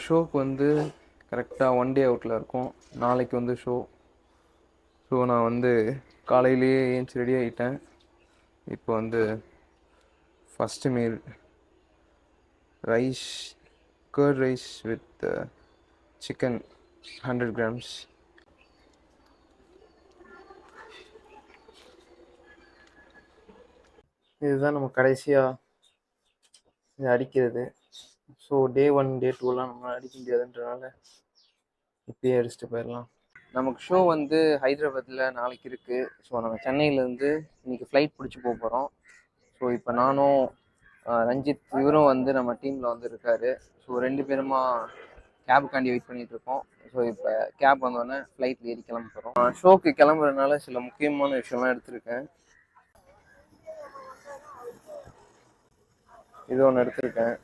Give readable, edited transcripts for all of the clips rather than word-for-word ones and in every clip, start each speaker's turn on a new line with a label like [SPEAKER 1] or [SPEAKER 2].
[SPEAKER 1] ஷோக்கு வந்து கரெக்டாக 1 டே அவுட்டில் இருக்கும். நாளைக்கு வந்து ஷோ. ஸோ நான் வந்து காலையிலேயே ஏஞ்சி ரெடி ஆகிட்டேன். இப்போ வந்து first meal rice, curd rice with chicken 100 grams. இதுதான் நம்ம கடைசியாக இது அடிக்கிறது. ஸோ டே 1 டே 2லாம் நம்ம அடிக்க முடியாதுன்றனால இப்பயே அடிச்சுட்டு போயிடலாம். நமக்கு ஷோ வந்து ஹைதராபாத்தில் நாளைக்கு இருக்குது. ஸோ நம்ம சென்னையிலேருந்து இன்றைக்கி ஃப்ளைட் பிடிச்சி போக போகிறோம். ஸோ இப்போ நானும் ரஞ்சித் இவரும் வந்து நம்ம டீமில் வந்து இருக்கார். ஸோ 2 பேருமா கேபுக்காண்டி வெயிட் பண்ணிகிட்ருக்கோம். ஸோ இப்போ கேப் வந்தோடனே ஃப்ளைட்டில் ஏறி கிளம்ப போகிறோம். ஷோக்கு கிளம்புறதுனால சில முக்கியமான விஷயம்லாம் எடுத்திருக்கேன். இது ஒன்று எடுத்திருக்கேன்.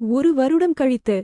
[SPEAKER 2] ஒரு வருடம் கழித்து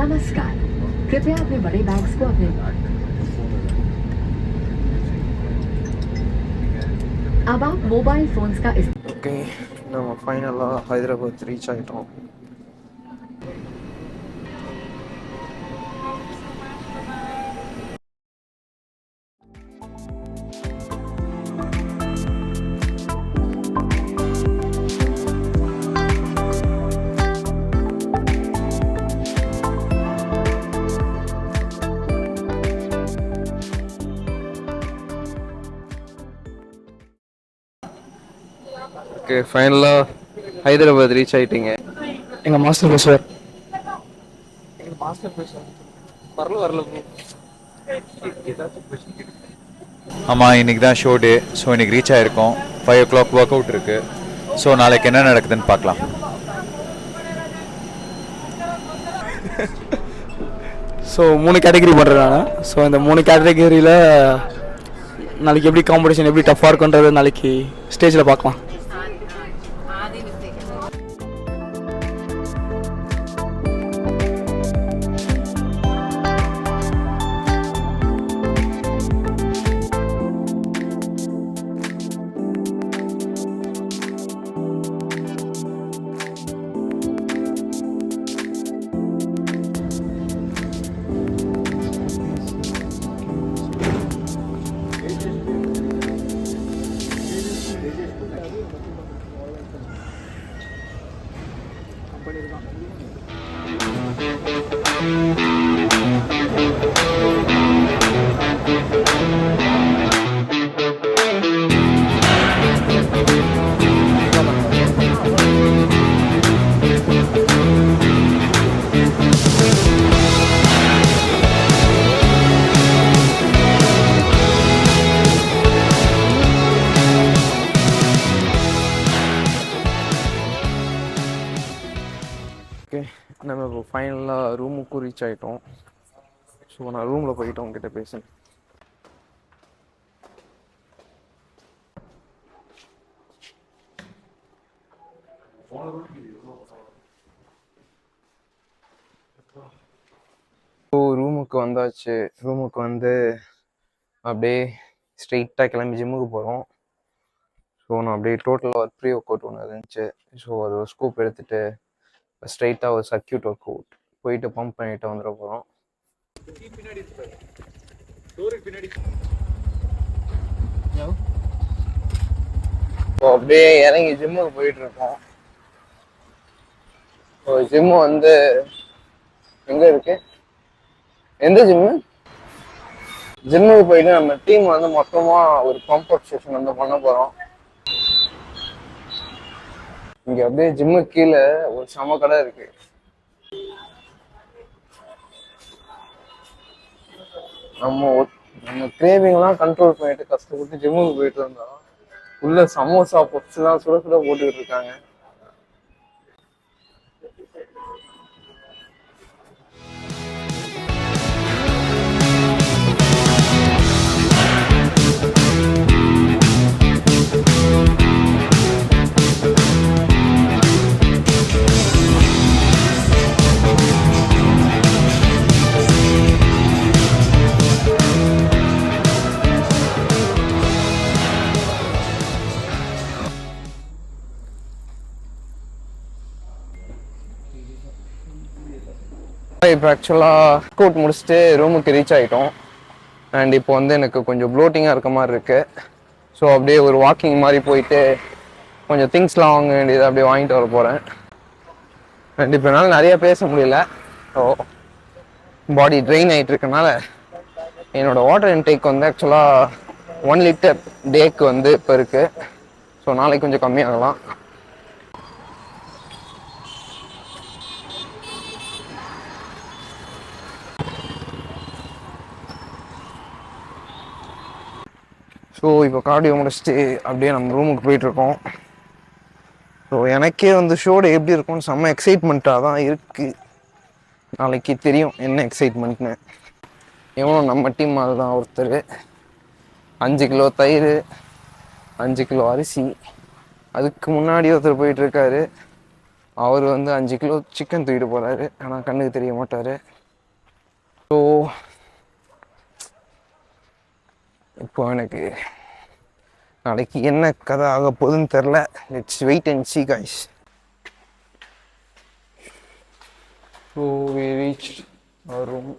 [SPEAKER 3] नमस्कार, कृपया अपने बड़े बैग्स को अपने अब आप मोबाइल फोन्स का
[SPEAKER 1] ஓகே, நம்ம ஃபைனலாக ஹைதராபாத் ரீச் ஆகிட்டோம். ஓகே, ஃபைனலாக ஹைதராபாத் ரீச் ஆகிட்டீங்க.
[SPEAKER 4] எங்கள் மாஸ்டர் பேசுவார்.
[SPEAKER 5] ஆமாம், இன்றைக்கி தான் ஷோ டே. ஸோ இன்றைக்கி ரீச் ஆகிருக்கோம். 5 o'clock ஒர்க் அவுட் இருக்குது. ஸோ நாளைக்கு என்ன நடக்குதுன்னு பார்க்கலாம்.
[SPEAKER 4] ஸோ 3 கேட்டகரி பண்ணுறேன் நான். ஸோ இந்த 3 கேட்டகரியில் நாளைக்கு எப்படி காம்படிஷன் எப்படி டஃப்பாக இருக்குன்றது நாளைக்கு ஸ்டேஜில் பார்க்கலாம்.
[SPEAKER 1] நம்ம இப்போ ஃபைனலாக ரூமுக்கும் ரீச் ஆகிட்டோம். ஸோ நான் ரூமில் போயிட்டு உங்ககிட்ட பேசுகிறேன். ஸோ ரூமுக்கு வந்தாச்சு. ரூமுக்கு வந்து அப்படியே ஸ்ட்ரெயிட்டாக கிளம்பி ஜிம்முக்கு போகிறோம். ஸோ நான் அப்படியே டோட்டலாக ஒரு ப்ரீ ஒர்க் அவுட் ஒன்று இருந்துச்சு. ஸோ அது ஒரு ஸ்கூப் எடுத்துகிட்டு ஸ்ட்ரெயிட்டாக ஒரு சர்க்கியூட் ஒர்க் அவுட் போயிட்டு பம்ப் பண்ணிட்டு வந்துட போகிறோம். ஸோ அப்படியே இறங்கி ஜிம்முக்கு போயிட்டு இருக்கோம். ஸோ ஜிம்மு வந்து எங்கே இருக்கு? எந்த ஜிம்மு? ஜிம்முக்கு போயிட்டு நம்ம டீம் வந்து மொத்தமாக ஒரு பம்ப் அப் செஷன் வந்து பண்ண போகிறோம். இங்கே அப்படியே ஜிம்முக்கு கீழே ஒரு சம கடை இருக்கு. நம்ம கிரேவிங்லாம் கண்ட்ரோல் பண்ணிட்டு கஷ்டப்பட்டு ஜிம்முக்கு போயிட்டு இருந்தோம். உள்ள சமோசா பப்ஸ்லாம் சுட சுட போட்டுக்கிட்டு இருக்காங்க. இப்போ ஆக்சுவலாக கோட் முடிச்சுட்டு ரூமுக்கு ரீச் ஆகிட்டோம். அண்ட் இப்போ வந்து எனக்கு கொஞ்சம் ப்ளோட்டிங்காக இருக்க மாதிரி இருக்குது. ஸோ அப்படியே ஒரு வாக்கிங் மாதிரி போயிட்டு கொஞ்சம் திங்ஸ்லாம் வாங்க வேண்டியது அப்படியே வாங்கிட்டு வர போகிறேன். அண்ட் இப்போ என்னால் நிறையா பேச முடியல. ஸோ பாடி ட்ரெயின் ஆகிட்டு இருக்கனால என்னோடய வாட்டர் இன்டேக் வந்து ஆக்சுவலாக 1 லிட்டர் டேக்கு வந்து இப்போ இருக்குது. ஸோ நாளைக்கு கொஞ்சம் கம்மியாகலாம். ஸோ இப்போ கார்டியோ முடிச்சுட்டு அப்படியே நம்ம ரூமுக்கு போயிட்டுருக்கோம். ஸோ எனக்கே வந்து ஷோடு எப்படி இருக்கும்னு செம்ம எக்ஸைட்மெண்ட்டாக தான் இருக்குது. நாளைக்கு தெரியும் என்ன எக்ஸைட்மெண்ட்னு. இவனும் நம்ம டீம் மாதிரி தான் ஒருத்தர் 5 கிலோ தயிர் 5 கிலோ அரிசி. அதுக்கு முன்னாடி ஒருத்தர் போயிட்டுருக்காரு. அவர் வந்து 5 கிலோ சிக்கன் தூக்கிட்டு போகிறாரு. ஆனால் கண்ணுக்கு தெரிய மாட்டார். ஸோ இப்போ எனக்கு நாளைக்கு என்ன கதை ஆக போகுதுன்னு தெரில. Let's wait and see guys. So we reached our room.